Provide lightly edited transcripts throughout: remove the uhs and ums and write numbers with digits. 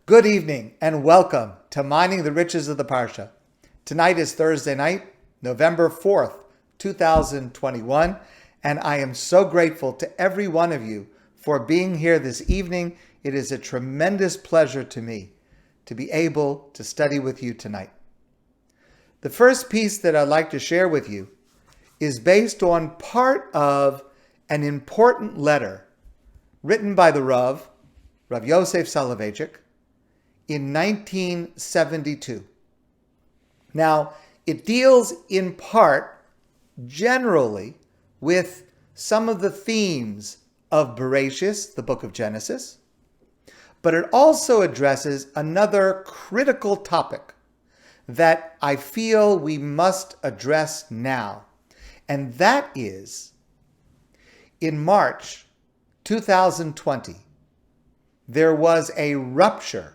Good evening and welcome to Mining the Riches of the Parsha. Tonight is Thursday night, November 4th, 2021, and I am so grateful to every one of you for being here this evening. It is a tremendous pleasure to me to be able to study with you tonight. The first piece that I'd like to share with you is based on part of an important letter written by the Rav Soloveitchik, in 1972. Now, it deals in part, generally, with some of the themes of Bereshis, the book of Genesis, but it also addresses another critical topic that I feel we must address now, and that is, in March 2020, there was a rupture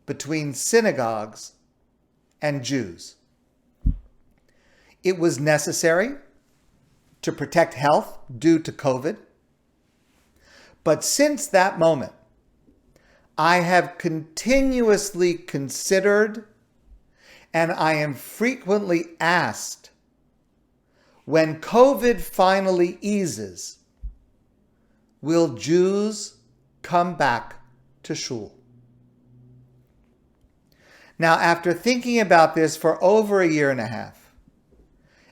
between synagogues and Jews. It was necessary to protect health due to COVID. But since that moment, I have continuously considered and I am frequently asked, when COVID finally eases, will Jews come back to Shul? Now, after thinking about this for over a year and a half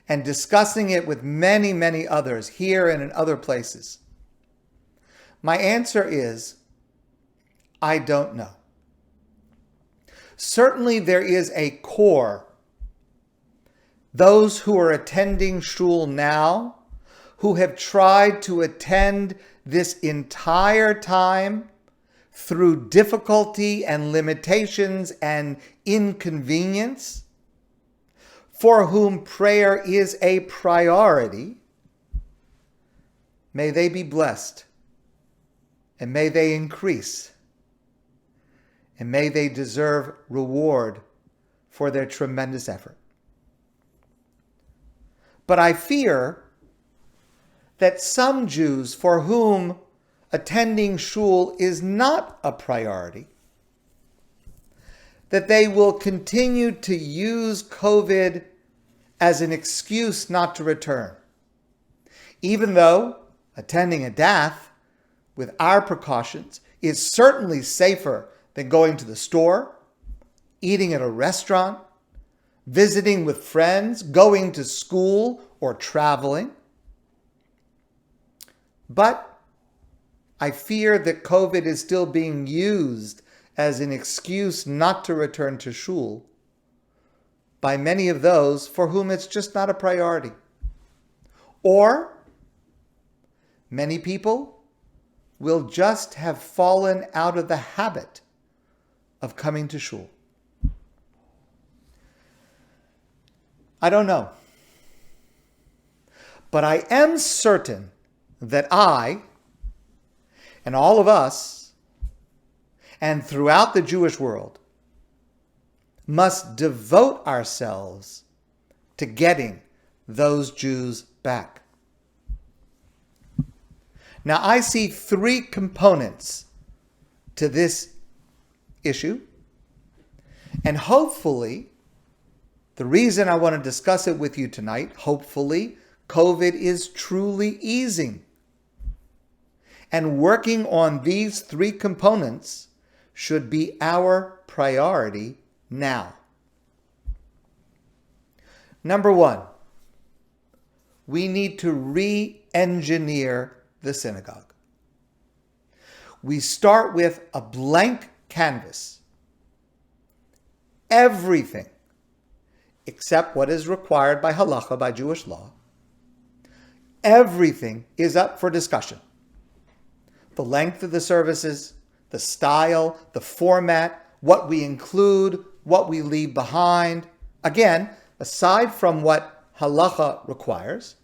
and discussing it with many, many others here and in other places, my answer is, I don't know. Certainly there is a core, those who are attending Shul now, who have tried to attend this entire time through difficulty and limitations and inconvenience, for whom prayer is a priority. May they be blessed, and may they increase, and may they deserve reward for their tremendous effort. But I fear that some Jews for whom attending Shul is not a priority, that they will continue to use COVID as an excuse not to return, even though attending a dath with our precautions is certainly safer than going to the store, eating at a restaurant, visiting with friends, going to school, or traveling. But I fear that COVID is still being used as an excuse not to return to Shul by many of those for whom it's just not a priority. Or many people will just have fallen out of the habit of coming to Shul. I don't know. But I am certain that I, and all of us, and throughout the Jewish world, must devote ourselves to getting those Jews back. Now, I see three components to this issue, and hopefully, the reason I want to discuss it with you tonight, hopefully, COVID is truly easing. And working on these three components should be our priority now. Number one, we need to re-engineer the synagogue. We start with a blank canvas. Everything, except what is required by halacha, by Jewish law, everything is up for discussion. The length of the services, the style, the format, what we include, what we leave behind. Again, aside from what halacha requires.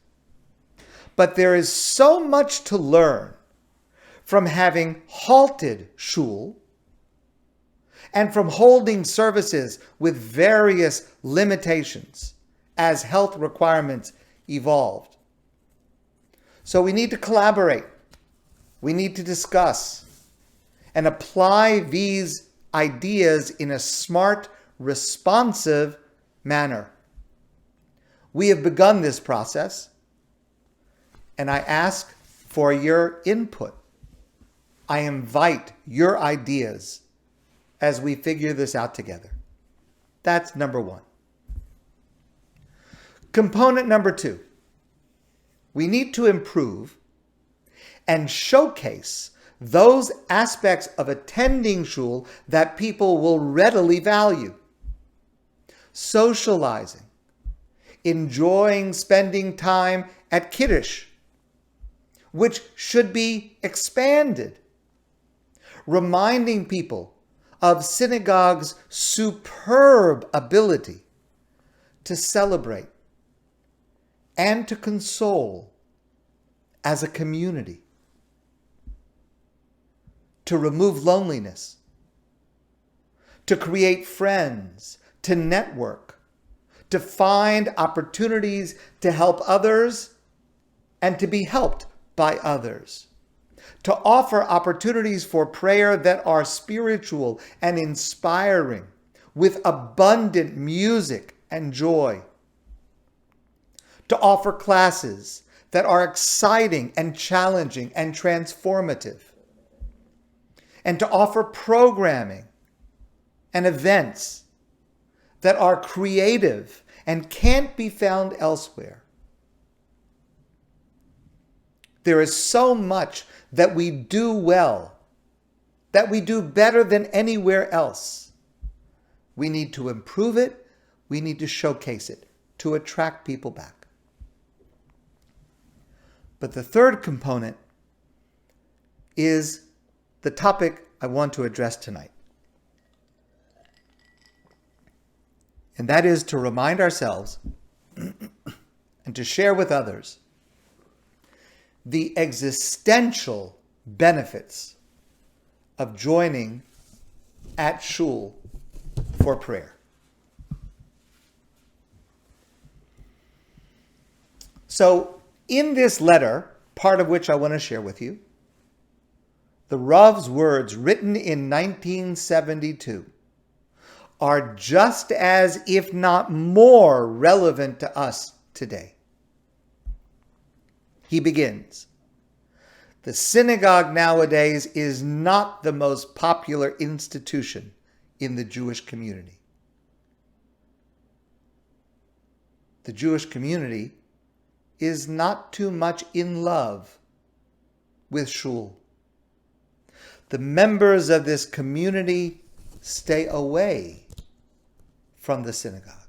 But there is so much to learn from having halted Shul and from holding services with various limitations as health requirements evolved. So we need to collaborate. We need to discuss and apply these ideas in a smart, responsive manner. We have begun this process, and I ask for your input. I invite your ideas as we figure this out together. That's number one. Component number two, we need to improve and showcase those aspects of attending shul that people will readily value. Socializing, enjoying spending time at Kiddush, which should be expanded. Reminding people of synagogue's superb ability to celebrate and to console as a community, to remove loneliness, to create friends, to network, to find opportunities to help others and to be helped by others, to offer opportunities for prayer that are spiritual and inspiring, with abundant music and joy, to offer classes that are exciting and challenging and transformative, and to offer programming and events that are creative and can't be found elsewhere. There is so much that we do well, that we do better than anywhere else. We need to improve it. We need to showcase it to attract people back. But the third component is the topic I want to address tonight. And that is to remind ourselves and to share with others the existential benefits of joining at Shul for prayer. So, in this letter, part of which I want to share with you, the Rav's words written in 1972 are just as, if not more, relevant to us today. He begins, "The synagogue nowadays is not the most popular institution in the Jewish community. The Jewish community is not too much in love with Shul. The members of this community stay away from the synagogue."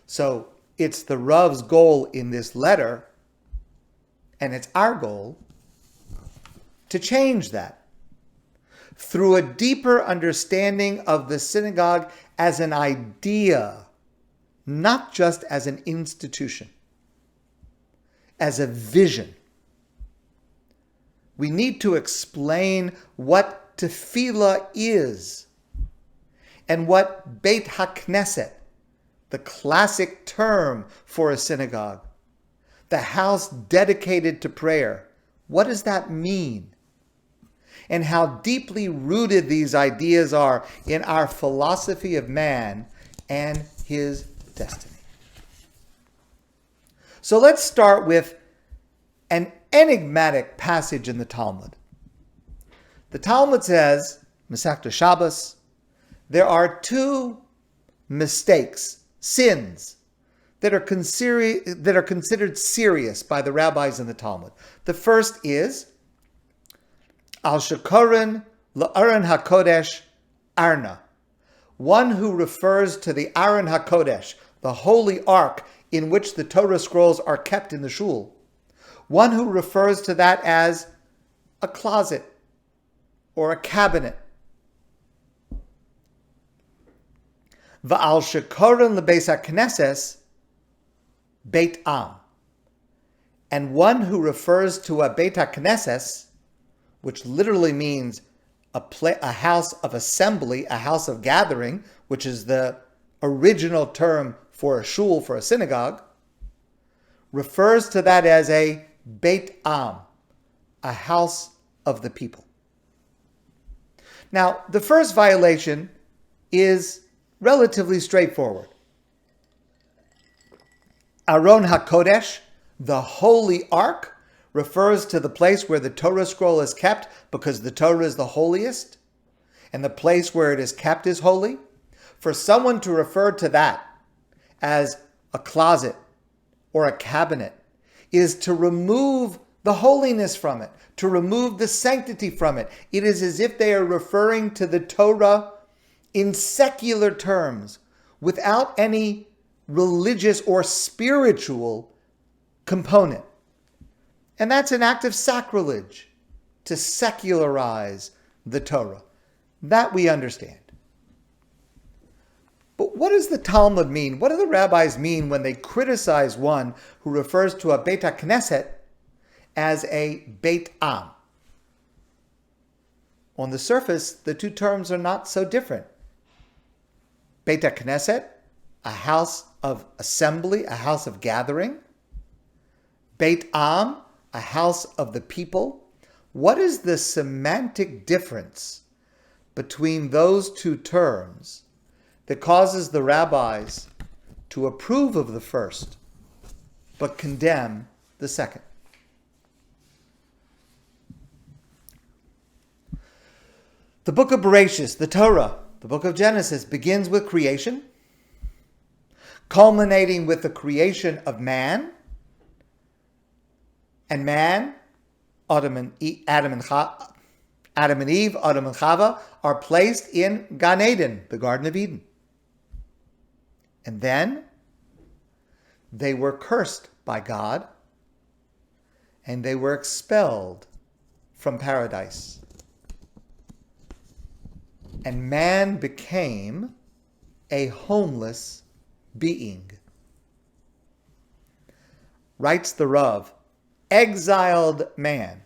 So it's the Rav's goal in this letter, and it's our goal, to change that through a deeper understanding of the synagogue as an idea, not just as an institution, as a vision. We need to explain what tefillah is and what Beit HaKnesset, the classic term for a synagogue, the house dedicated to prayer, what does that mean? And how deeply rooted these ideas are in our philosophy of man and his destiny. So let's start with an enigmatic passage in the Talmud. The Talmud says, Masechta Shabbos, there are two mistakes, sins, that are considered serious by the rabbis in the Talmud. The first is al shekorin la'aron hakodesh arna, one who refers to the Aron HaKodesh, the holy ark in which the Torah scrolls are kept in the Shul. One who refers to that as a closet or a cabinet. Va'al shekorin lebeis HaKnesses Beit Am, and one who refers to a Beit HaKnesses, which literally means a house of assembly, a house of gathering, which is the original term for a shul, for a synagogue, refers to that as a Beit Am, a house of the people. Now, the first violation is relatively straightforward. Aron HaKodesh, the Holy Ark, refers to the place where the Torah scroll is kept because the Torah is the holiest, and the place where it is kept is holy. For someone to refer to that as a closet or a cabinet is to remove the holiness from it, to remove the sanctity from it. It is as if they are referring to the Torah in secular terms, without any religious or spiritual component. And that's an act of sacrilege, to secularize the Torah. That we understand. But what does the Talmud mean? What do the rabbis mean when they criticize one who refers to a Beit HaKnesset as a Beit Am? On the surface, the two terms are not so different. Beit HaKnesset, a house of assembly, a house of gathering. Beit Am, a house of the people. What is the semantic difference between those two terms that causes the rabbis to approve of the first but condemn the second? The book of Bereshis, the Torah, the book of Genesis, begins with creation, culminating with the creation of man. And man, Adam and Eve, Adam and Chava, are placed in Gan Eden, the Garden of Eden. And then they were cursed by God, and they were expelled from paradise. And man became a homeless being. Writes the Rav, exiled man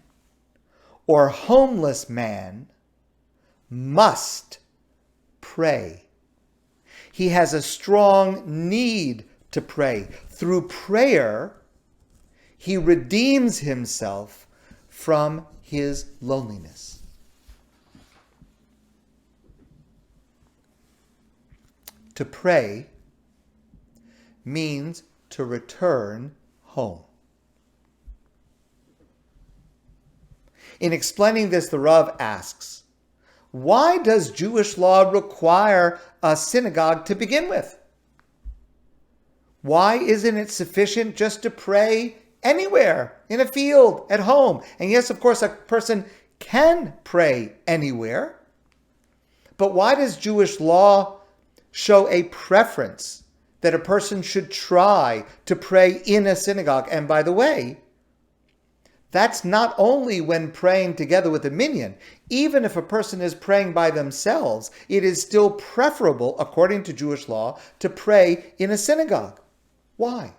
or homeless man must pray. He has a strong need to pray. Through prayer, he redeems himself from his loneliness. To pray means to return home. In explaining this, the Rav asks, why does Jewish law require a synagogue to begin with? Why isn't it sufficient just to pray anywhere, in a field, at home? And yes, of course, a person can pray anywhere. But why does Jewish law show a preference that a person should try to pray in a synagogue? And by the way, that's not only when praying together with a minyan. Even if a person is praying by themselves, it is still preferable, according to Jewish law, to pray in a synagogue. Why?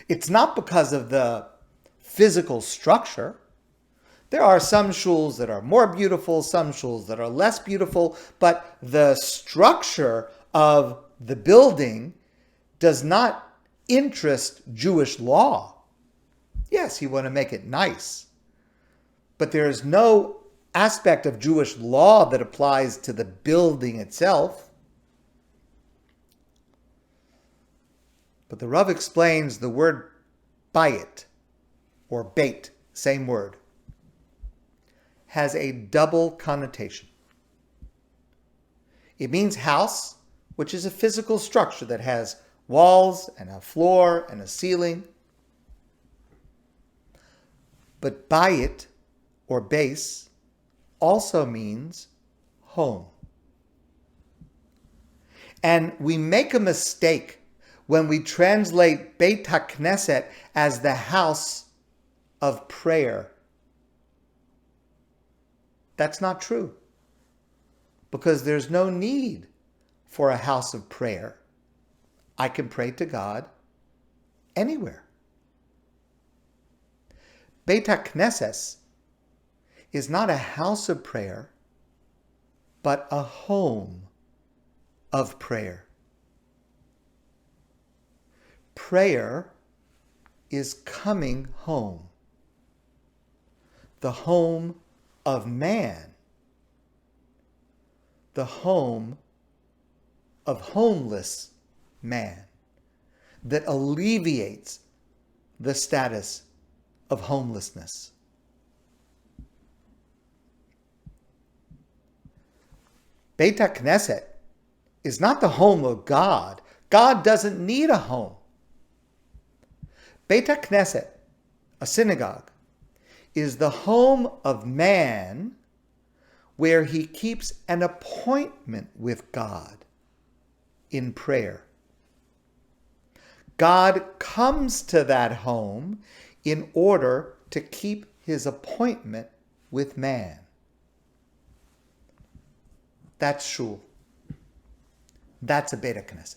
It's not because of the physical structure. There are some shuls that are more beautiful, some shuls that are less beautiful, but the structure of the building does not interest Jewish law. Yes, you want to make it nice, but there is no aspect of Jewish law that applies to the building itself. But the Rav explains the word bayit, or bait, same word, has a double connotation. It means house, which is a physical structure that has walls and a floor and a ceiling. But bayit, or base, also means home. And we make a mistake when we translate Beit HaKnesset as the house of prayer. That's not true, because there's no need for a house of prayer. I can pray to God anywhere. Beit HaKnesset is not a house of prayer, but a home of prayer. Prayer is coming home. The home of man the home of homeless man, that alleviates the status of homelessness. Beit HaKnesset is not the home of God. God doesn't need a home. Beit HaKnesset, a synagogue, is the home of man where he keeps an appointment with God in prayer. God comes to that home in order to keep his appointment with man. That's Shul. That's a Beit HaKnesset.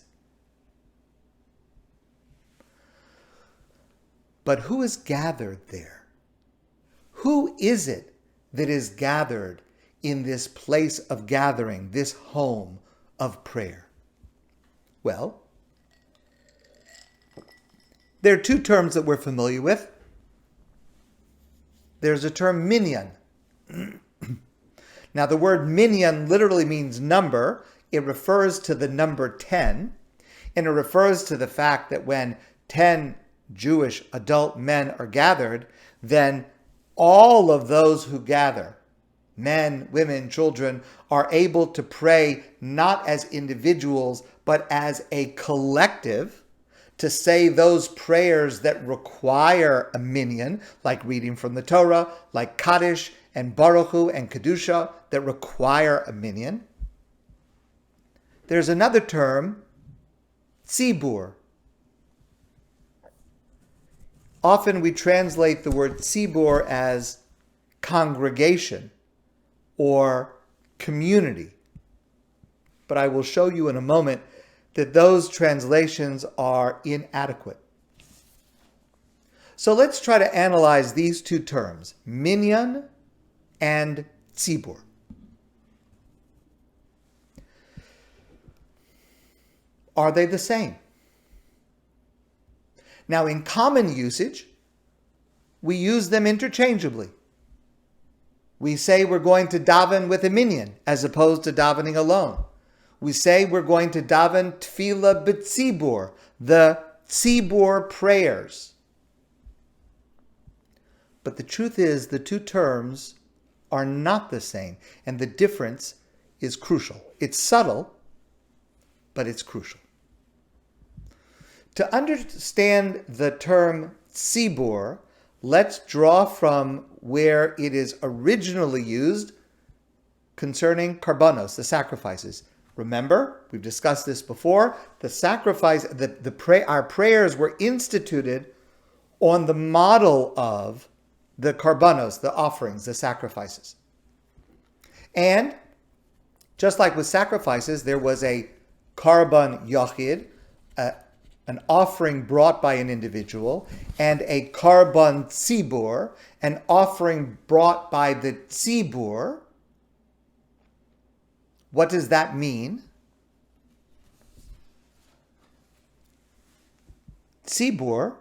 But who is gathered there? Who is it that is gathered in this place of gathering, this home of prayer? Well, there are two terms that we're familiar with. There's a term minyan. Now, the word minyan literally means number. It refers to the number 10, and it refers to the fact that when 10 Jewish adult men are gathered, then all of those who gather, men, women, children, are able to pray not as individuals, but as a collective, to say those prayers that require a minyan, like reading from the Torah, like Kaddish and Baruch Hu and Kedusha, that require a minyan. There's another term, tzibur. Often we translate the word tzibur as congregation or community. But I will show you in a moment that those translations are inadequate. So let's try to analyze these two terms, minyan and tzibur. Are they the same? Now, in common usage, we use them interchangeably. We say we're going to daven with a minyan as opposed to davening alone. We say we're going to daven tefillah b'tzibur, the tzibur prayers. But the truth is, the two terms are not the same, and the difference is crucial. It's subtle, but it's crucial. To understand the term tzibur, let's draw from where it is originally used concerning karbanos, the sacrifices. Remember, we've discussed this before, the sacrifice, our prayers were instituted on the model of the karbanos, the offerings, the sacrifices. And just like with sacrifices, there was a karban yachid, an offering brought by an individual, and a karban tzibur, an offering brought by the tzibur. What does that mean? Tzibur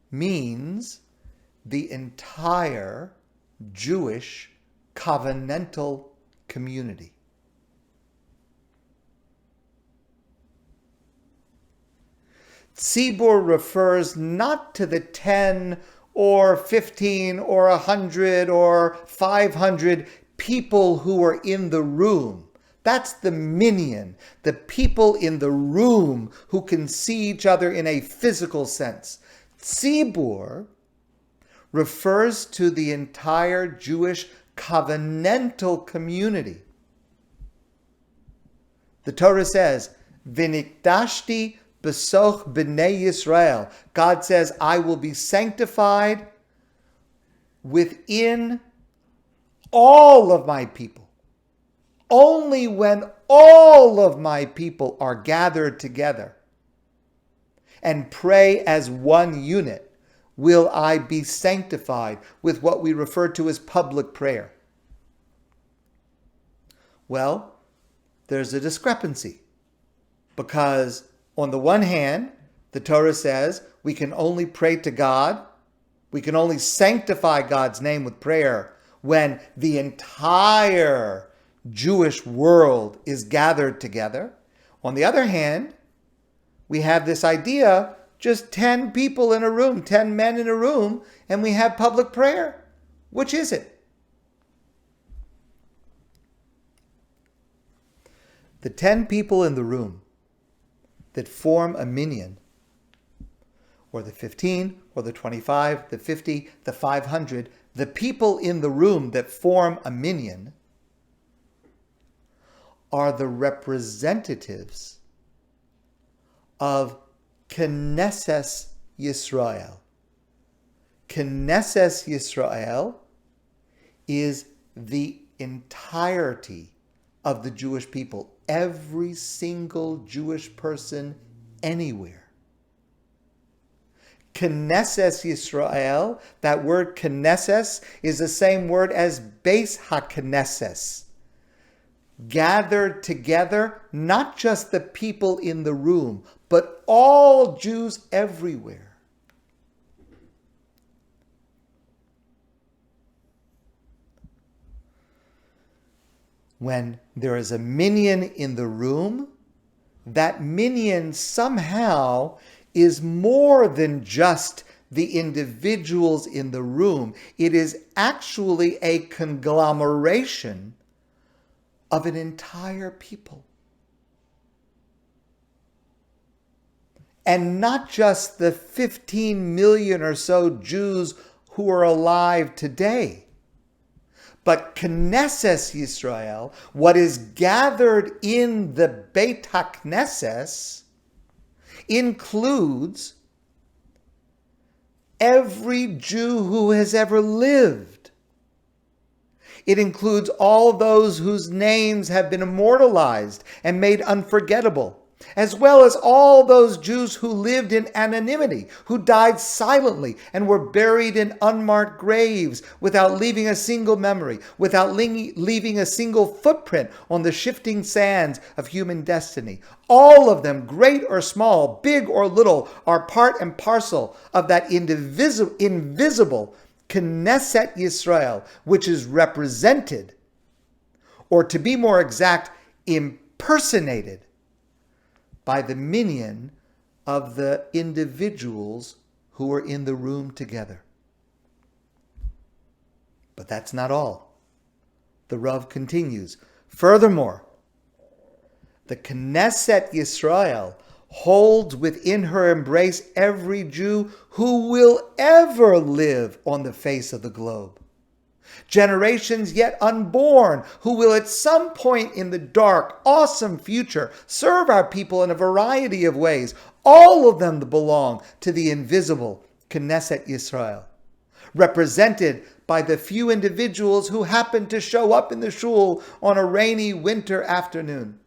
means the entire Jewish covenantal community. Tzibur refers not to the 10 or 15 or 100 or 500 people who are in the room. That's the minyan, the people in the room who can see each other in a physical sense. Tzibur refers to the entire Jewish covenantal community. The Torah says, "V'nikdashti b'soch b'nei Yisrael." God says, I will be sanctified within all of my people. Only when all of my people are gathered together and pray as one unit will I be sanctified with what we refer to as public prayer. Well, there's a discrepancy because on the one hand, the Torah says we can only pray to God, we can only sanctify God's name with prayer when the entire Jewish world is gathered together. On the other hand, we have this idea, just 10 people in a room, 10 men in a room, and we have public prayer. Which is it? The 10 people in the room that form a minyan, or the 15, or the 25, the 50, the 500, the people in the room that form a minyan are the representatives of Knesset Yisrael. Knesset Yisrael is the entirety of the Jewish people, every single Jewish person anywhere. Knesset Yisrael, that word Knesset is the same word as Beis HaKnesses. Gathered together, not just the people in the room, but all Jews everywhere. When there is a minyan in the room, that minyan somehow is more than just the individuals in the room. It is actually a conglomeration of an entire people. And not just the 15 million or so Jews who are alive today, but Knesset Yisrael, what is gathered in the Beit HaKnesses, includes every Jew who has ever lived. It includes all those whose names have been immortalized and made unforgettable, as well as all those Jews who lived in anonymity, who died silently and were buried in unmarked graves without leaving a single memory, without leaving a single footprint on the shifting sands of human destiny. All of them, great or small, big or little, are part and parcel of that invisible Knesset Yisrael, which is represented, or to be more exact, impersonated by the minyan of the individuals who are in the room together. But that's not all. The Rav continues. Furthermore, the Knesset Yisrael holds within her embrace every Jew who will ever live on the face of the globe. Generations yet unborn who will at some point in the dark, awesome future serve our people in a variety of ways. All of them belong to the invisible Knesset Yisrael, represented by the few individuals who happen to show up in the Shul on a rainy winter afternoon.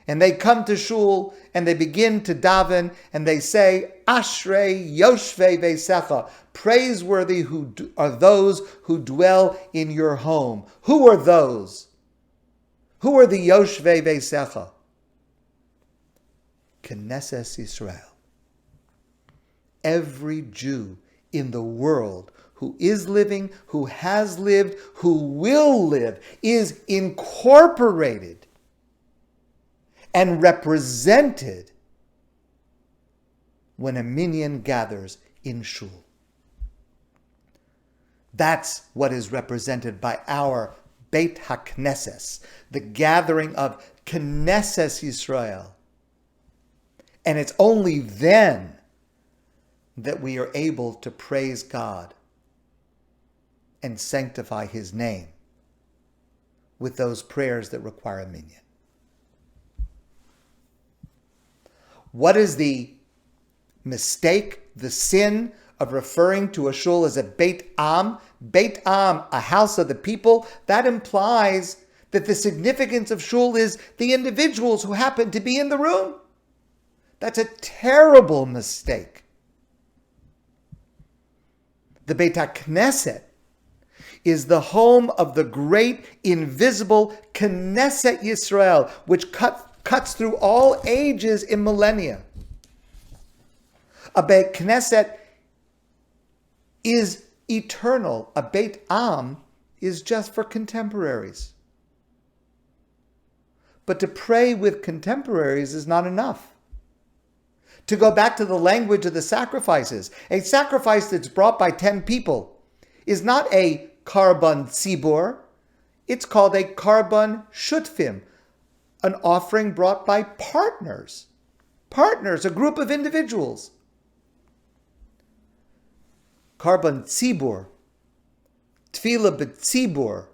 And they come to Shul and they begin to daven and they say, Ashrei Yoshvei Veisecha, praiseworthy are those who dwell in your home. Who are those? Who are the Yoshvei Veisecha? Knesset Yisrael. Every Jew in the world who is living, who has lived, who will live, is incorporated and represented when a minyan gathers in Shul. That's what is represented by our Beit HaKnesses, the gathering of Knesset Yisrael. And it's only then that we are able to praise God and sanctify His name with those prayers that require a minyan. What is the mistake, the sin of referring to a shul as a Beit Am? Beit Am, a house of the people. That implies that the significance of shul is the individuals who happen to be in the room. That's a terrible mistake. The Beit HaKnesset is the home of the great invisible Knesset Yisrael, which cuts through all ages in millennia. A Beit Knesset is eternal. A Beit Am is just for contemporaries. But to pray with contemporaries is not enough. To go back to the language of the sacrifices, a sacrifice that's brought by 10 people is not a karban tzibur, it's called a karban shutfim, an offering brought by partners. Partners, a group of individuals. Karban tzibur, tefillah b'tzibur,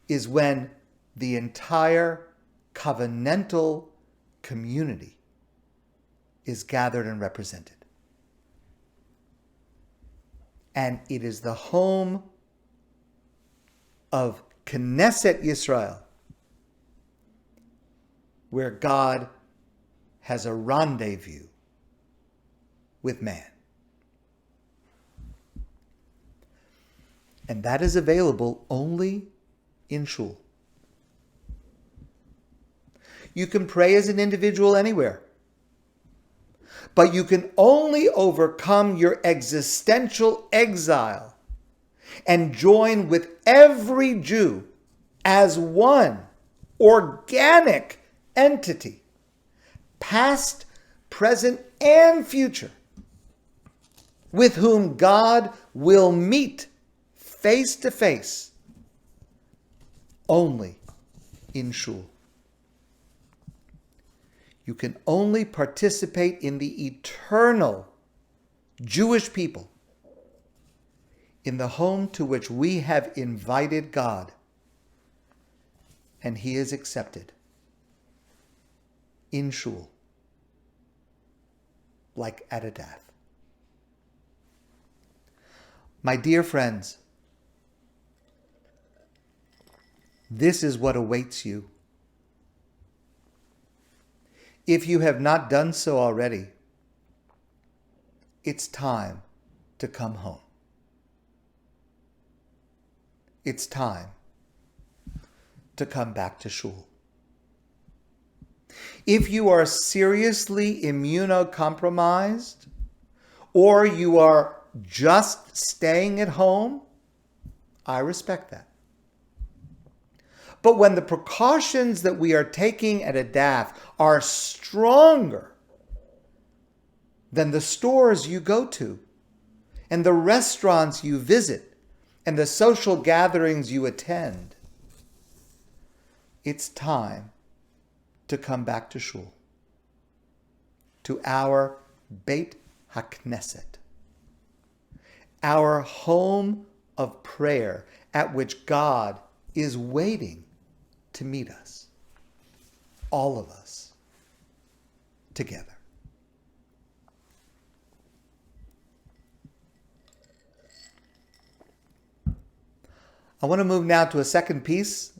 is when the entire covenantal community is gathered and represented. And it is the home of Knesset Yisrael where God has a rendezvous with man. And that is available only in Shul. You can pray as an individual anywhere, but you can only overcome your existential exile and join with every Jew as one organic entity, past, present, and future, with whom God will meet face to face only in Shul. You can only participate in the eternal Jewish people in the home to which we have invited God, and He is accepted in Shul, like at a death. My dear friends, this is what awaits you. If you have not done so already, it's time to come home. It's time to come back to Shul. If you are seriously immunocompromised, or you are just staying at home, I respect that. But when the precautions that we are taking at a DAF are stronger than the stores you go to, and the restaurants you visit, and the social gatherings you attend, it's time to come back to Shul, to our Beit HaKnesset, our home of prayer at which God is waiting to meet us, all of us, together. I want to move now to a second piece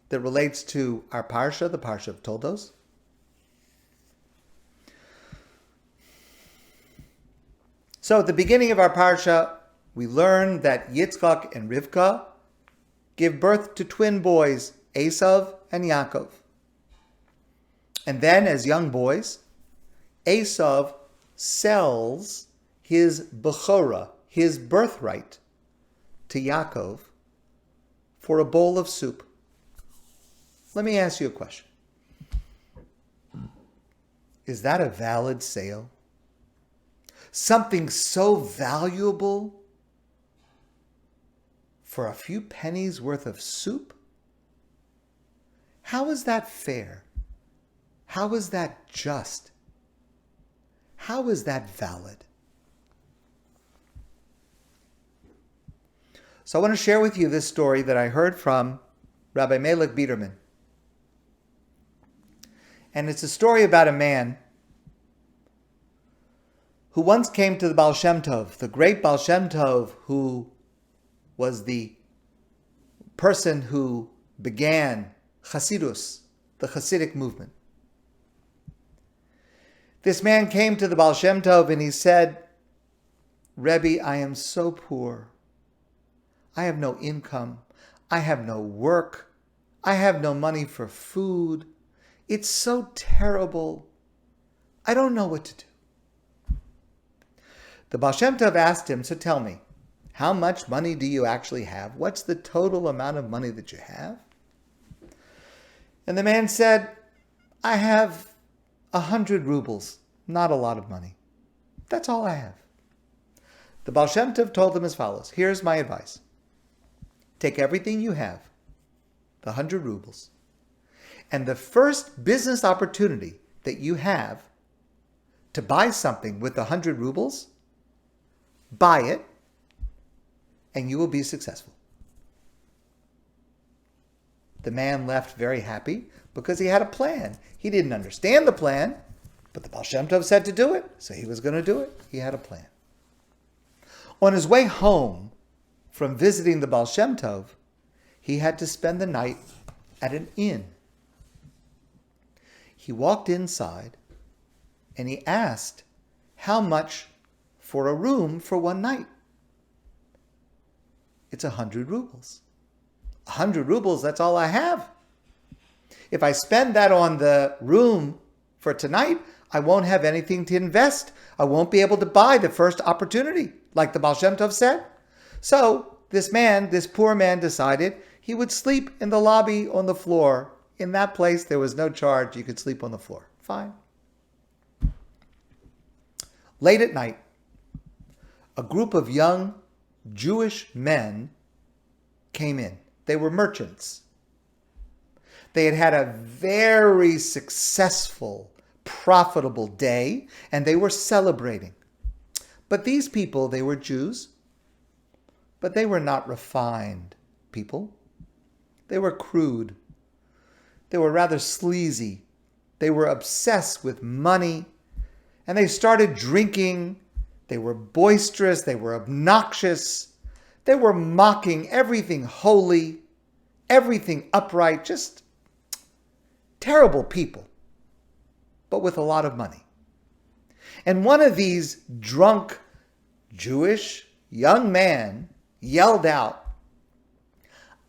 that relates to our Parsha, the Parsha of Todos. So at the beginning of our Parsha, we learn that Yitzchak and Rivka give birth to twin boys, Eisav and Yaakov. And then, as young boys, Eisav sells his bechorah, his birthright, to Yaakov for a bowl of soup. Let me ask you a question. Is that a valid sale? Something so valuable for a few pennies worth of soup? How is that fair? How is that just? How is that valid? So I want to share with you this story that I heard from Rabbi Melech Biederman. And it's a story about a man who once came to the Baal Shem Tov, the great Baal Shem Tov, who was the person who began Chassidus, the Hasidic movement. This man came to the Baal Shem Tov and he said, Rebbe, I am so poor. I have no income. I have no work. I have no money for food. It's so terrible. I don't know what to do. The Baal Shem Tov asked him, so tell me, How much money do you actually have? What's the total amount of money that you have? And the man said, I have 100 rubles. Not a lot of money. That's all I have. The Baal Shem Tov told him as follows. Here's my advice. Take everything you have, the 100 rubles, and the first business opportunity that you have to buy something with 100 rubles, buy it, and you will be successful. The man left very happy because he had a plan. He didn't understand the plan, but the Baal Shem Tov said to do it, so he was going to do it. He had a plan. On his way home from visiting the Baal Shem Tov, he had to spend the night at an inn. He walked inside and he asked how much for a room for one night. It's 100 rubles. 100 rubles, that's all I have. If I spend that on the room for tonight, I won't have anything to invest. I won't be able to buy the first opportunity, like the Baal Shem Tov said. So this poor man decided he would sleep in the lobby on the floor. In that place, there was no charge. You could sleep on the floor. Fine. Late at night, a group of young Jewish men came in. They were merchants. They had had a very successful, profitable day, and they were celebrating. But these people, they were Jews, but they were not refined people. They were crude. They were rather sleazy. They were obsessed with money, and they started drinking. They were boisterous. They were obnoxious. They were mocking everything holy, everything upright, just terrible people, but with a lot of money. And one of these drunk Jewish young men yelled out,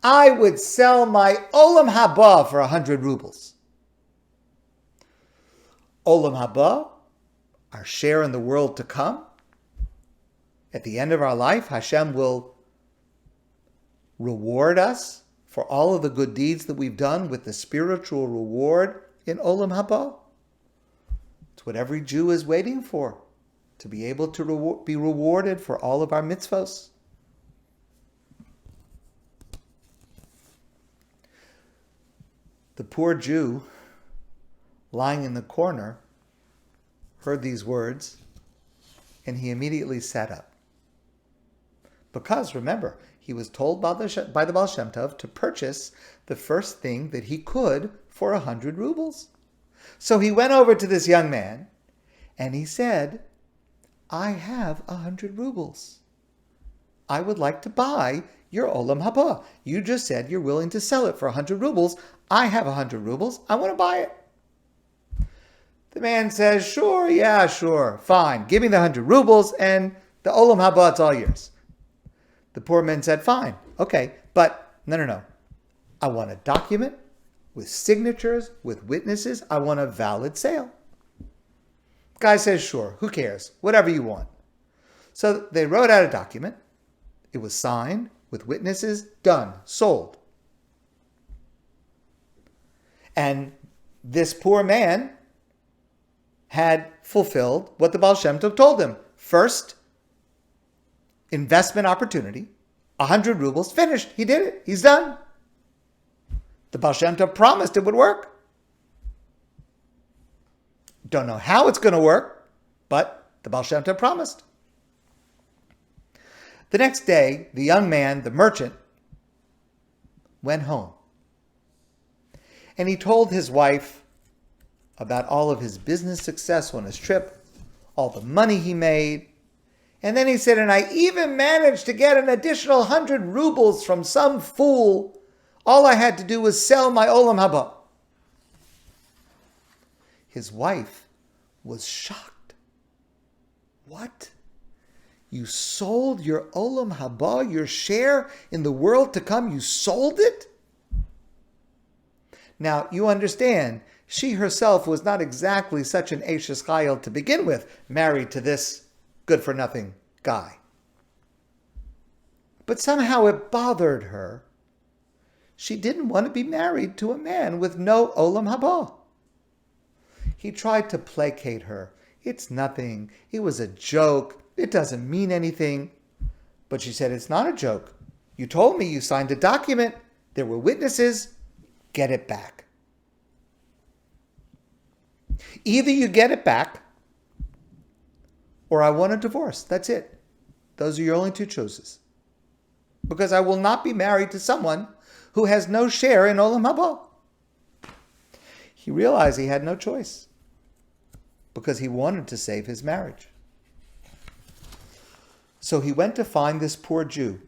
I would sell my Olam Haba for 100 rubles. Olam Haba, our share in the world to come. At the end of our life, Hashem will reward us for all of the good deeds that we've done with the spiritual reward in Olam Haba. It's what every Jew is waiting for, to be able to be rewarded for all of our mitzvos. The poor Jew, lying in the corner, heard these words, and he immediately sat up. Because, remember, he was told by the Baal Shem Tov to purchase the first thing that he could for 100 rubles. So he went over to this young man, and he said, I have 100 rubles. I would like to buy your Olam Haba. You just said you're willing to sell it for 100 rubles. I have 100 rubles. I want to buy it. The man says, sure, yeah, sure, fine. Give me the 100 rubles and the Olam Haba, it's all yours. The poor man said, fine, okay, but no. I want a document with signatures, with witnesses. I want a valid sale. Guy says, sure, who cares? Whatever you want. So they wrote out a document. It was signed with witnesses, done, sold. And this poor man had fulfilled what the Baal Shem Tov told him. First, investment opportunity, 100 rubles, finished. He did it. He's done. The Baal Shem Tov promised it would work. Don't know how it's going to work, but the Baal Shem Tov promised. The next day, the young man, the merchant, went home. And he told his wife about all of his business success on his trip, all the money he made. And then he said, and I even managed to get an additional 100 rubles from some fool. All I had to do was sell my Olam Haba. His wife was shocked. What? You sold your Olam Haba, your share in the world to come, you sold it? Now, you understand, she herself was not exactly such an Eishes Chayil to begin with, married to this good-for-nothing guy. but somehow it bothered her. She didn't want to be married to a man with no olam haba. He tried to placate her. It's nothing. It was a joke. It doesn't mean anything. But she said, it's not a joke. You told me you signed a document. There were witnesses. Get it back. Either you get it back, or I want a divorce. That's it. Those are your only two choices. Because I will not be married to someone who has no share in olam haba. He realized he had no choice because he wanted to save his marriage. So he went to find this poor Jew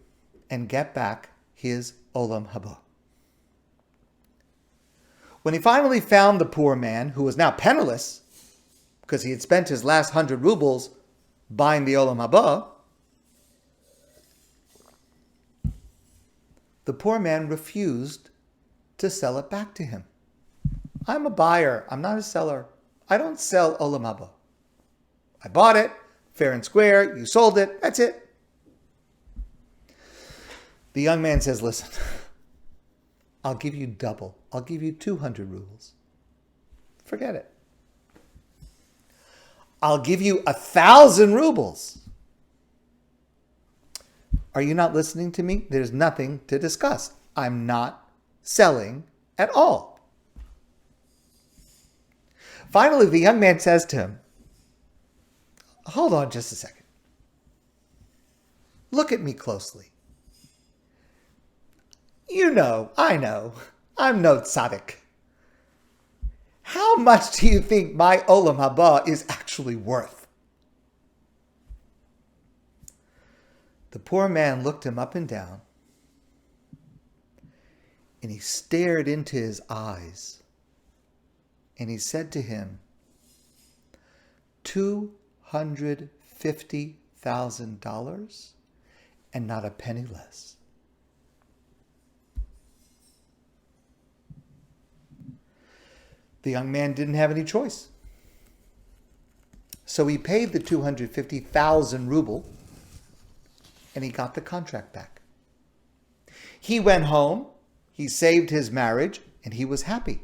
and get back his olam haba. When he finally found the poor man, who was now penniless because he had spent his last 100 rubles buying the olam haba, the poor man refused to sell it back to him. I'm a buyer. I'm not a seller. I don't sell olam haba. I bought it, fair and square. You sold it. That's it. The young man says, listen, I'll give you double. I'll give you 200 rubles. Forget it. I'll give you 1,000 rubles. Are you not listening to me? There's nothing to discuss. I'm not selling at all. Finally, the young man says to him, hold on just a second. Look at me closely. You know, I know, I'm no tzaddik. How much do you think my olam haba is actually worth? The poor man looked him up and down, and he stared into his eyes, and he said to him, $250,000 and not a penny less. The young man didn't have any choice. So he paid the 250,000 ruble and he got the contract back. He went home, he saved his marriage, and he was happy.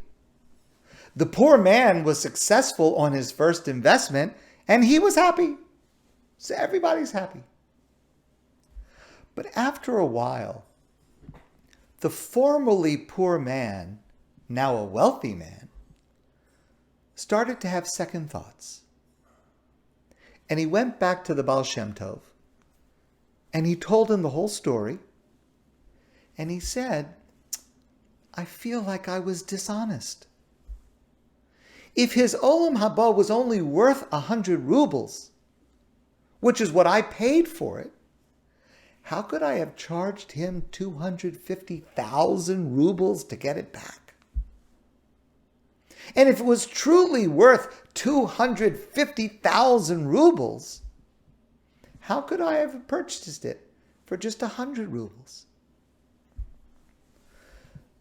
The poor man was successful on his first investment and he was happy. So everybody's happy. But after a while, the formerly poor man, now a wealthy man, started to have second thoughts. And he went back to the Baal Shem Tov and he told him the whole story. And he said, I feel like I was dishonest. If his olam haba was only worth 100 rubles, which is what I paid for it, how could I have charged him 250,000 rubles to get it back? And if it was truly worth 250,000 rubles, how could I have purchased it for just 100 rubles?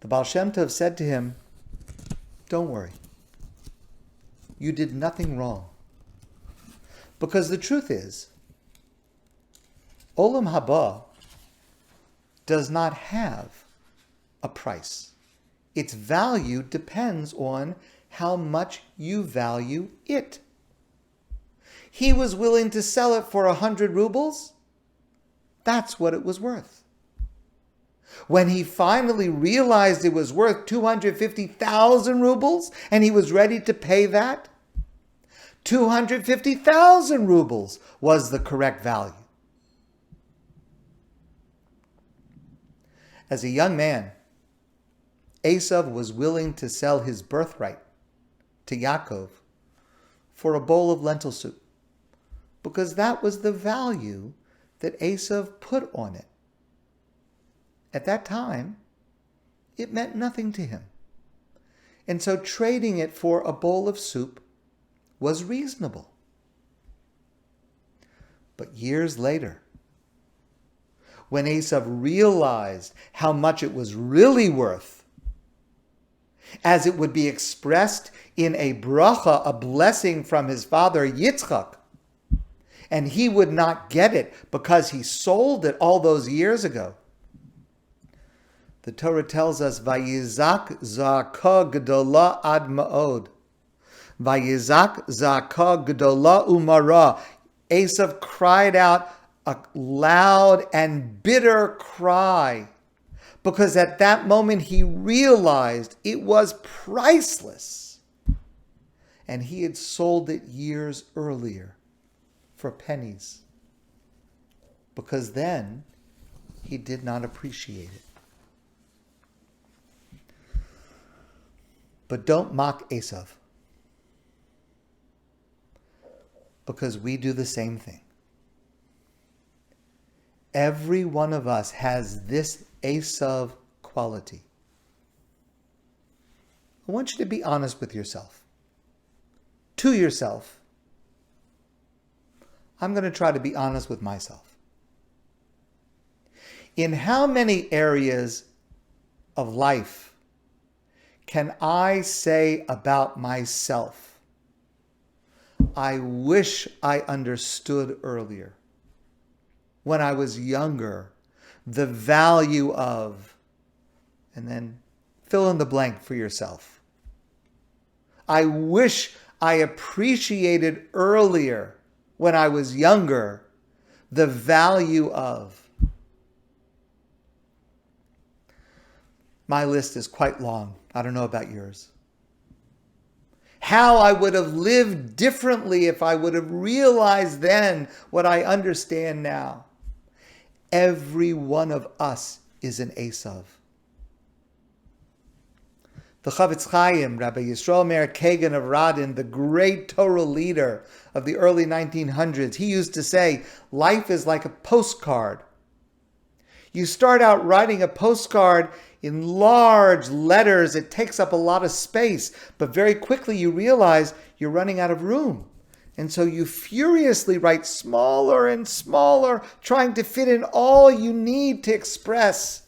The Baal Shem Tov said to him, don't worry. You did nothing wrong. Because the truth is, olam haba does not have a price. Its value depends on how much you value it. He was willing to sell it for 100 rubles. That's what it was worth. When he finally realized it was worth 250,000 rubles and he was ready to pay that, 250,000 rubles was the correct value. As a young man, Eisav was willing to sell his birthright to Yaakov for a bowl of lentil soup because that was the value that Eisav put on it. At that time, it meant nothing to him. And so trading it for a bowl of soup was reasonable. But years later, when Eisav realized how much it was really worth, as it would be expressed in a bracha, a blessing from his father Yitzchak, and he would not get it because he sold it all those years ago. The Torah tells us, Vayizak za'aka gedola ad ma'od. Vayizak za'aka gedola umara. Eisav cried out a loud and bitter cry, because at that moment he realized it was priceless. And he had sold it years earlier for pennies, because then he did not appreciate it. But don't mock Eisav, because we do the same thing. Every one of us has this Eisav quality. I want you to be honest with yourself. To yourself. I'm going to try to be honest with myself. In how many areas of life can I say about myself, I wish I understood earlier, when I was younger, the value of, and then fill in the blank for yourself. I wish I appreciated earlier, when I was younger, the value of. My list is quite long. I don't know about yours. How I would have lived differently if I would have realized then what I understand now. Every one of us is an Eisav. The Chavetz Chaim, Rabbi Yisrael Meir Kagan of Radin, the great Torah leader of the early 1900s, he used to say, life is like a postcard. You start out writing a postcard in large letters. It takes up a lot of space, but very quickly you realize you're running out of room. And so you furiously write smaller and smaller, trying to fit in all you need to express.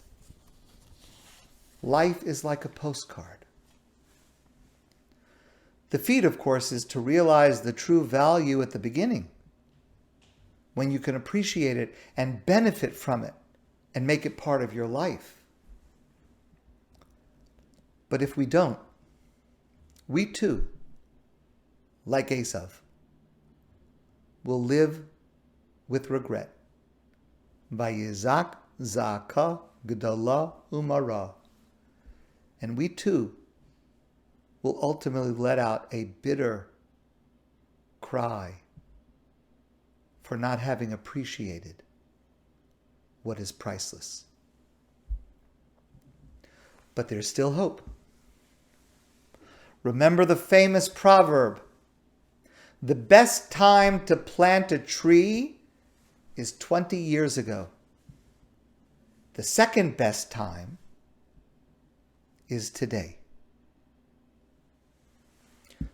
Life is like a postcard. The feat, of course, is to realize the true value at the beginning, when you can appreciate it and benefit from it and make it part of your life. But if we don't, we too, like Eisav, will live with regret. Vayizak za'aka gedola umara. And we too will ultimately let out a bitter cry for not having appreciated what is priceless. But there's still hope. Remember the famous proverb, the best time to plant a tree is 20 years ago. The second best time is today.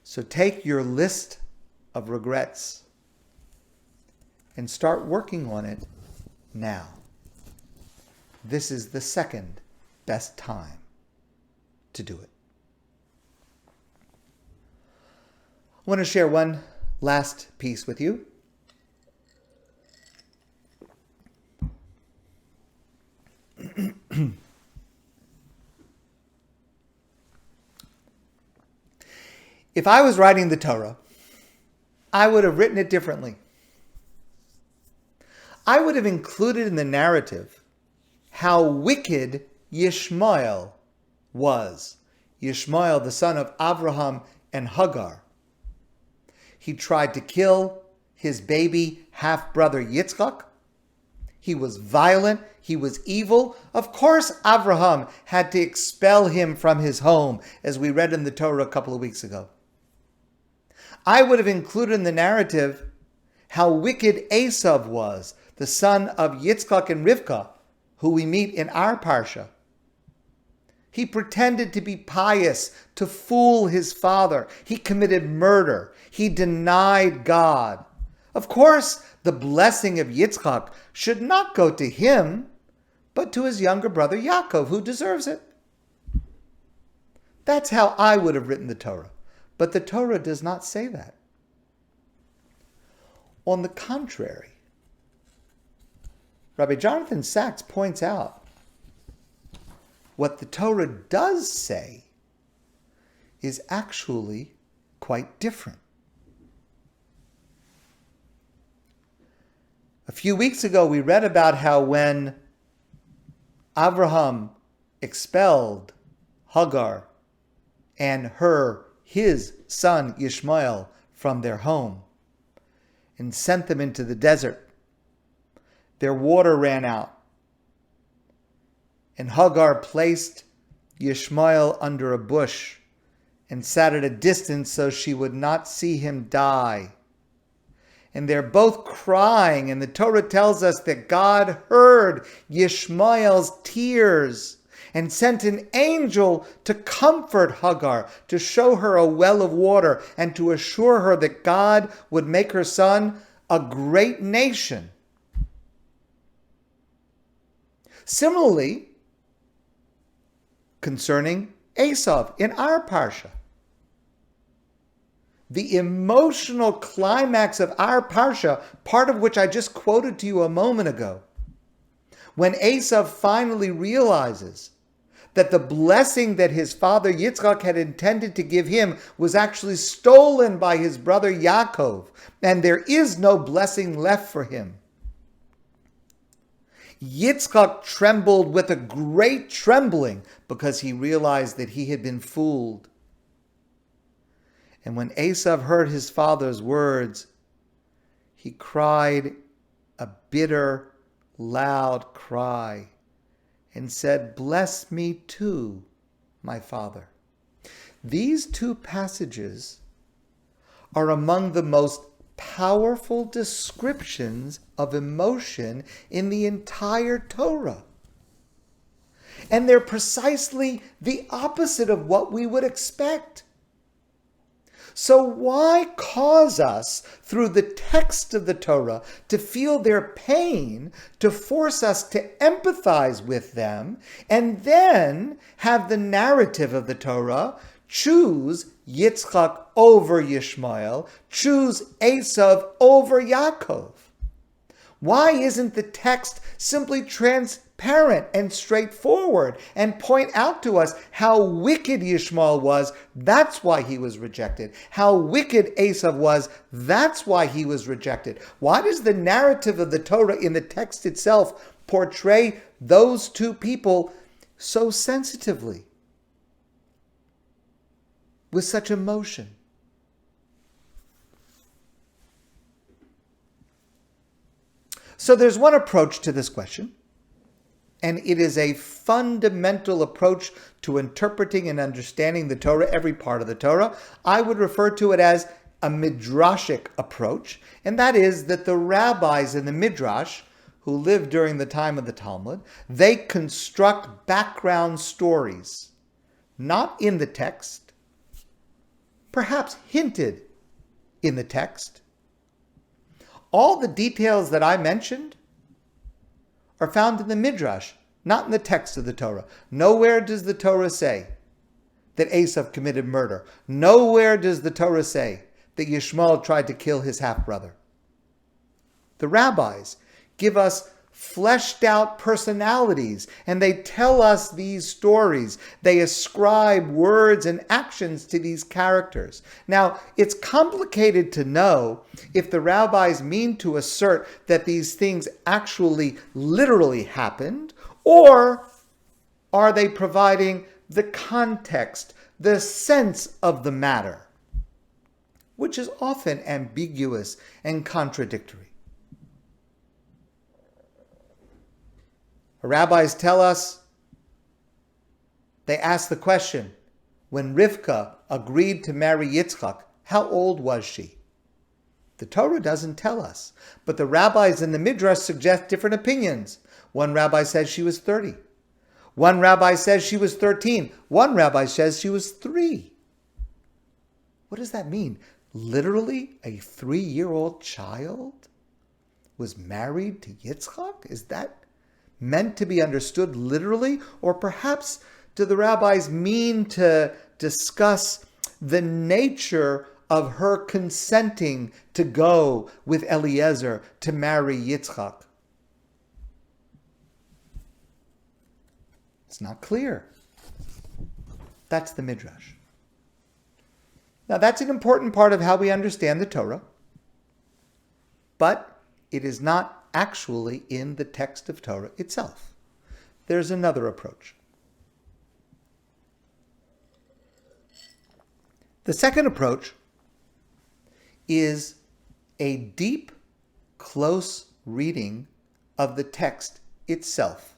So take your list of regrets and start working on it now. This is the second best time to do it. I want to share one last piece with you. If I was writing the Torah, I would have written it differently. I would have included in the narrative how wicked Yishmael was. Yishmael, the son of Abraham and Hagar. He tried to kill his baby half-brother Yitzchak. He was violent. He was evil. Of course, Abraham had to expel him from his home, as we read in the Torah a couple of weeks ago. I would have included in the narrative how wicked Eisav was, the son of Yitzchak and Rivka, who we meet in our Parsha. He pretended to be pious to fool his father. He committed murder. He denied God. Of course, the blessing of Yitzchak should not go to him, but to his younger brother Yaakov, who deserves it. That's how I would have written the Torah. But the Torah does not say that. On the contrary, Rabbi Jonathan Sacks points out what the Torah does say is actually quite different. A few weeks ago, we read about how when Abraham expelled Hagar and his son Ishmael from their home and sent them into the desert, their water ran out. And Hagar placed Ishmael under a bush and sat at a distance so she would not see him die. And they're both crying, and the Torah tells us that God heard Ishmael's tears and sent an angel to comfort Hagar, to show her a well of water, and to assure her that God would make her son a great nation. Similarly, concerning Eisav in our Parsha, the emotional climax of our Parsha, part of which I just quoted to you a moment ago, when Eisav finally realizes that the blessing that his father Yitzchak had intended to give him was actually stolen by his brother Yaakov, and there is no blessing left for him. Yitzchak trembled with a great trembling because he realized that he had been fooled. And when Eisav heard his father's words, he cried a bitter, loud cry and said, "Bless me too, my father." These two passages are among the most powerful descriptions of emotion in the entire Torah. And they're precisely the opposite of what we would expect. So why cause us, through the text of the Torah, to feel their pain, to force us to empathize with them, and then have the narrative of the Torah choose Yitzchak over Yishmael, choose Eisav over Yaakov? Why isn't the text simply transparent and straightforward and point out to us how wicked Yishmael was? That's why he was rejected. How wicked Eisav was? That's why he was rejected. Why does the narrative of the Torah in the text itself portray those two people so sensitively, with such emotion? So there's one approach to this question, and it is a fundamental approach to interpreting and understanding the Torah, every part of the Torah. I would refer to it as a midrashic approach, and that is that the rabbis in the midrash, who lived during the time of the Talmud, they construct background stories, not in the text, perhaps hinted in the text. All the details that I mentioned are found in the Midrash, not in the text of the Torah. Nowhere does the Torah say that Eisav committed murder. Nowhere does the Torah say that Yishmael tried to kill his half-brother. The rabbis give us fleshed out personalities, and they tell us these stories. They ascribe words and actions to these characters. Now, it's complicated to know if the rabbis mean to assert that these things actually literally happened, or are they providing the context, the sense of the matter, which is often ambiguous and contradictory. Rabbis tell us, they ask the question, when Rivka agreed to marry Yitzchak, how old was she? The Torah doesn't tell us, but the rabbis in the Midrash suggest different opinions. One rabbi says she was 30. One rabbi says she was 13. One rabbi says she was 3. What does that mean? Literally, a 3-year-old child was married to Yitzchak? Is that meant to be understood literally? Or perhaps do the rabbis mean to discuss the nature of her consenting to go with Eliezer to marry Yitzchak? It's not clear. That's the Midrash. Now, that's an important part of how we understand the Torah, but it is not actually in the text of Torah itself. There's another approach. The second approach is a deep, close reading of the text itself.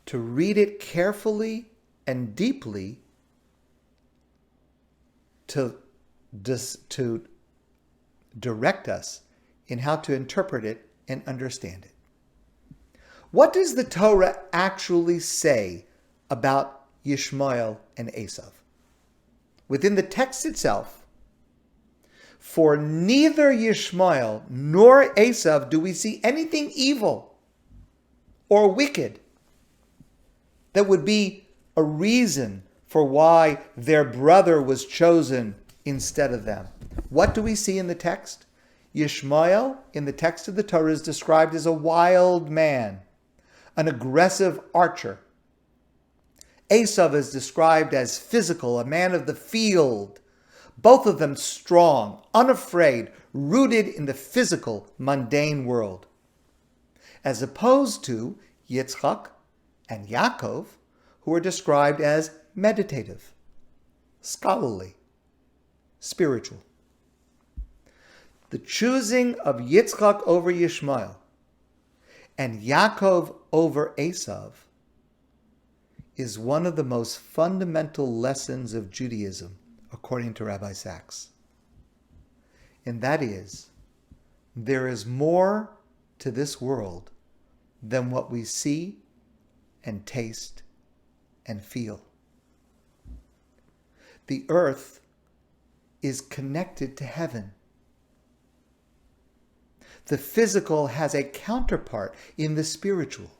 To read it carefully and deeply to direct us in how to interpret it and understand it. What does the Torah actually say about Yishmael and Eisav? Within the text itself, for neither Yishmael nor Eisav do we see anything evil or wicked that would be a reason for why their brother was chosen instead of them. What do we see in the text? Yishmael, in the text of the Torah, is described as a wild man, an aggressive archer. Eisav is described as physical, a man of the field. Both of them strong, unafraid, rooted in the physical, mundane world. As opposed to Yitzchak and Yaakov, who are described as meditative, scholarly, spiritual. The choosing of Yitzchak over Yishmael and Yaakov over Eisav is one of the most fundamental lessons of Judaism, according to Rabbi Sachs. And that is, there is more to this world than what we see and taste and feel. The earth is connected to heaven. The physical has a counterpart in the spiritual.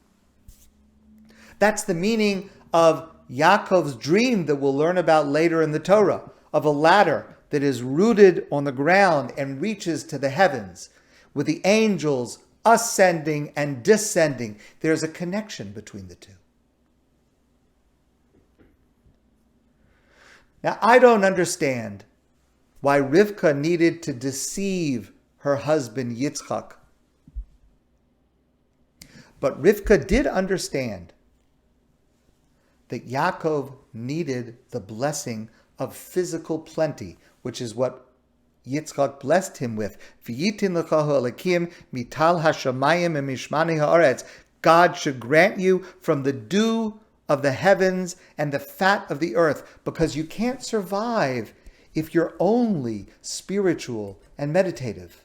That's the meaning of Yaakov's dream that we'll learn about later in the Torah, of a ladder that is rooted on the ground and reaches to the heavens, with the angels ascending and descending. There's a connection between the two. Now, I don't understand why Rivka needed to deceive her husband Yitzchak. But Rivka did understand that Yaakov needed the blessing of physical plenty, which is what Yitzchak blessed him with. V'yitin l'chahu elikim mital hashamayim emishmani haaretz. God should grant you from the dew of the heavens and the fat of the earth, because you can't survive if you're only spiritual and meditative.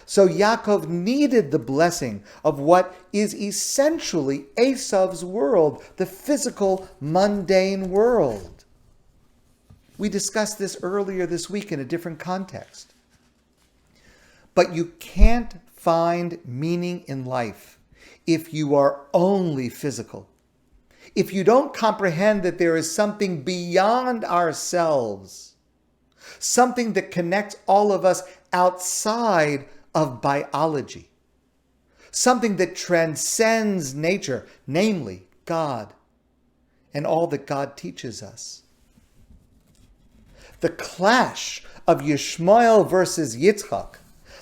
So Yaakov needed the blessing of what is essentially Eisav's world, the physical, mundane world. We discussed this earlier this week in a different context. But you can't find meaning in life if you are only physical. If you don't comprehend that there is something beyond ourselves, something that connects all of us outside of biology, something that transcends nature, namely God, and all that God teaches us. The clash of Yishmael versus Yitzchak,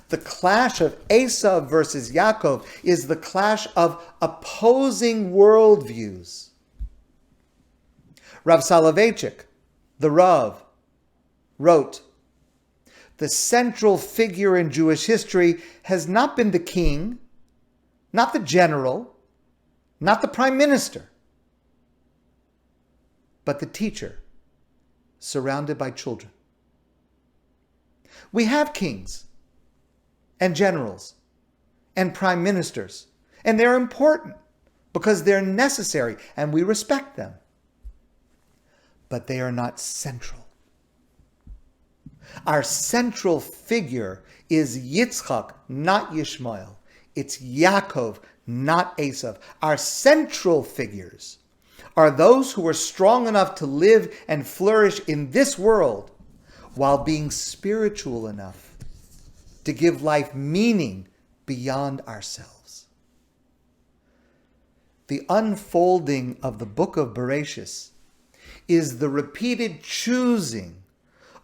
the clash of Eisav versus Yaakov, is the clash of opposing worldviews. Rav Soloveitchik, the Rav, wrote, "The central figure in Jewish history has not been the king, not the general, not the prime minister, but the teacher surrounded by children." We have kings and generals and prime ministers, and they're important because they're necessary and we respect them. But they are not central. Our central figure is Yitzchak, not Yishmael. It's Yaakov, not Eisav. Our central figures are those who are strong enough to live and flourish in this world while being spiritual enough to give life meaning beyond ourselves. The unfolding of the book of Bereshis is the repeated choosing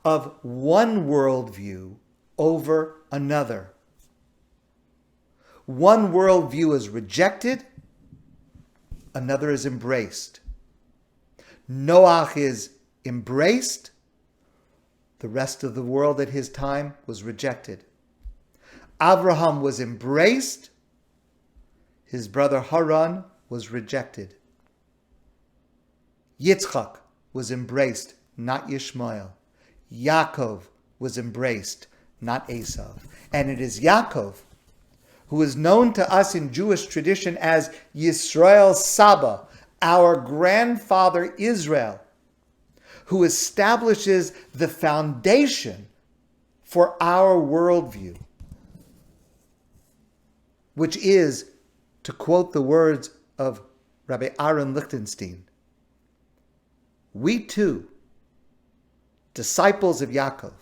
of one worldview over another. One worldview is rejected, another is embraced. Noach is embraced, the rest of the world at his time was rejected. Abraham was embraced, his brother Haran was rejected. Yitzchak was embraced, not Yishmael. Yaakov was embraced, not Eisav. And it is Yaakov, who is known to us in Jewish tradition as Yisrael Saba, our grandfather Israel, who establishes the foundation for our worldview, which is, to quote the words of Rabbi Aaron Lichtenstein, we too, disciples of Yaakov,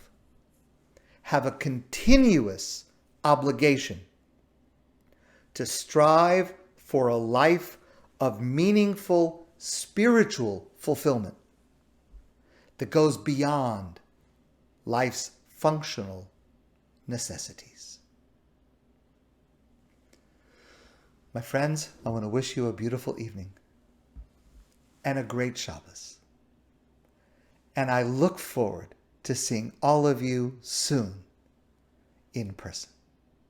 have a continuous obligation to strive for a life of meaningful spiritual fulfillment that goes beyond life's functional necessities. My friends, I want to wish you a beautiful evening and a great Shabbos. And I look forward to seeing all of you soon in person.